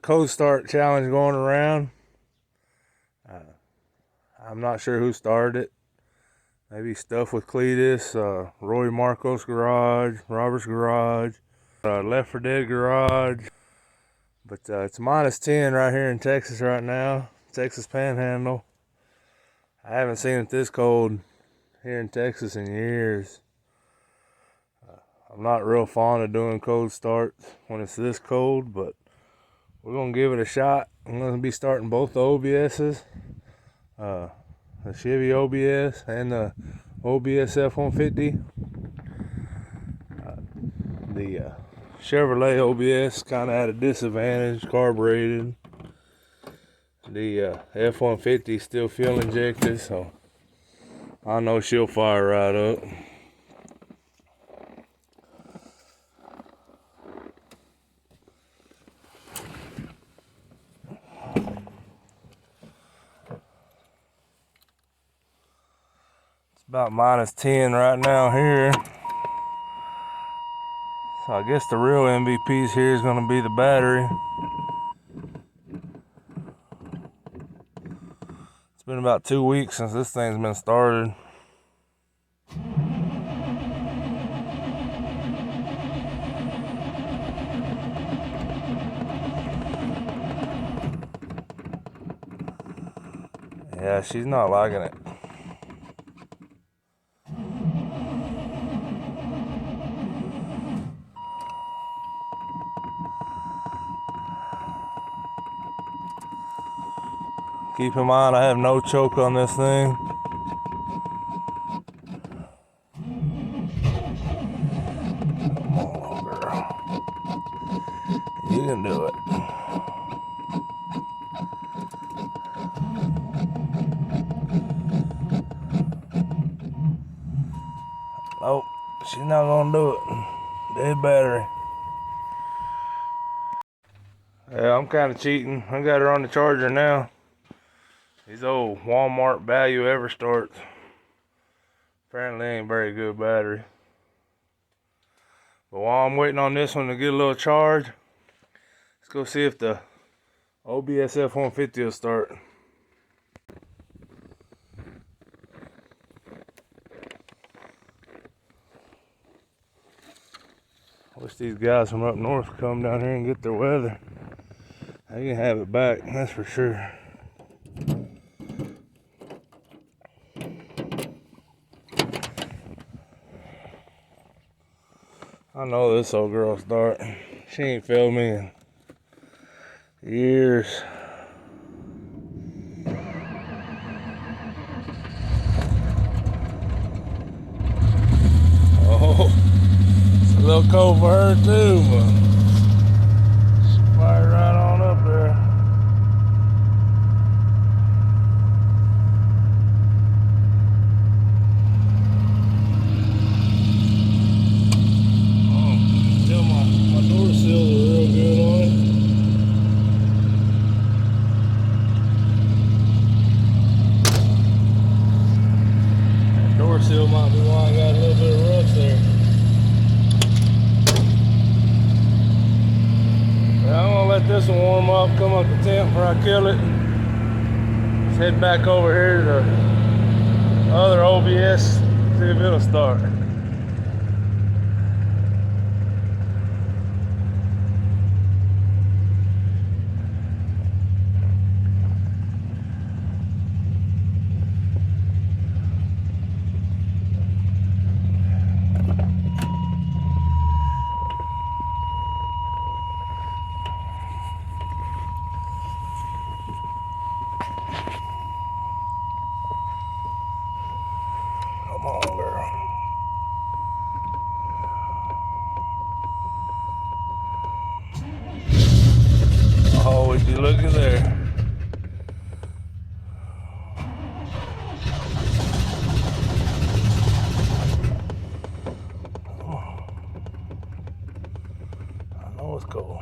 cold start challenge going around. I'm not sure who started it. Maybe Stuff with Cletus, Roy Marcos Garage, Robert's Garage, Left 4 Dead Garage. But it's minus 10 right here in Texas right now, Texas Panhandle. I haven't seen it this cold here in Texas in years. I'm not real fond of doing cold starts when it's this cold, but we're going to give it a shot. I'm going to be starting both the OBS's, the Chevy OBS and the OBS F-150. The Chevrolet OBS kind of at a disadvantage, carbureted. The F-150 still fuel injected, so I know she'll fire right up. It's about minus 10 right now here. So I guess the real MVPs here is going to be the battery. It's been about 2 weeks since this thing's been started. Yeah, she's not liking it. Keep in mind, I have no choke on this thing. Come on, girl. You can do it. Nope, she's not gonna do it. Dead battery. Yeah, I'm kind of cheating. I got her on the charger now. These old Walmart value ever starts. Apparently ain't very good battery. But while I'm waiting on this one to get a little charge, let's go see if the OBS F-150 will start. I wish these guys from up north would come down here and get their weather. They can have it back, that's for sure. I know this old girl'll start. She ain't failed me in years. Oh, it's a little cold for her too, but she fired right on up there. Seal might be why I got a little bit of rust there. Yeah, I'm gonna let this one warm up, come up the temp before I kill it. Let's head back over here to the other OBS, see if it'll start. Come on, girl. Oh, would you look at there? I know it's cold.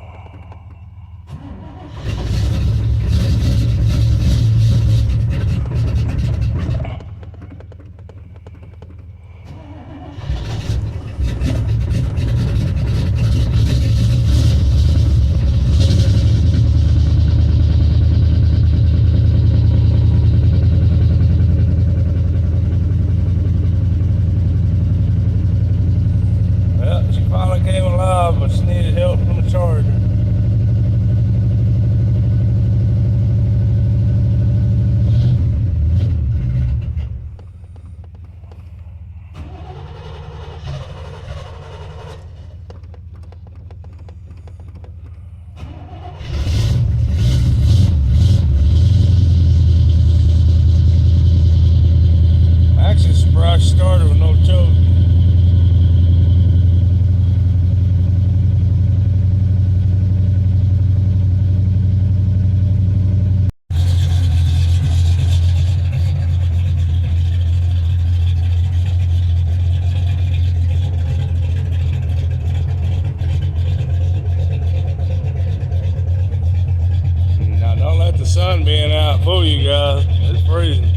started with no choke. Now don't let the sun being out fool you guys. It's freezing.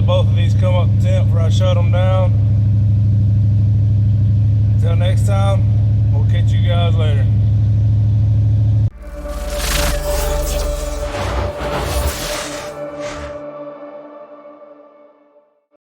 Both of these come up to temp before I shut them down.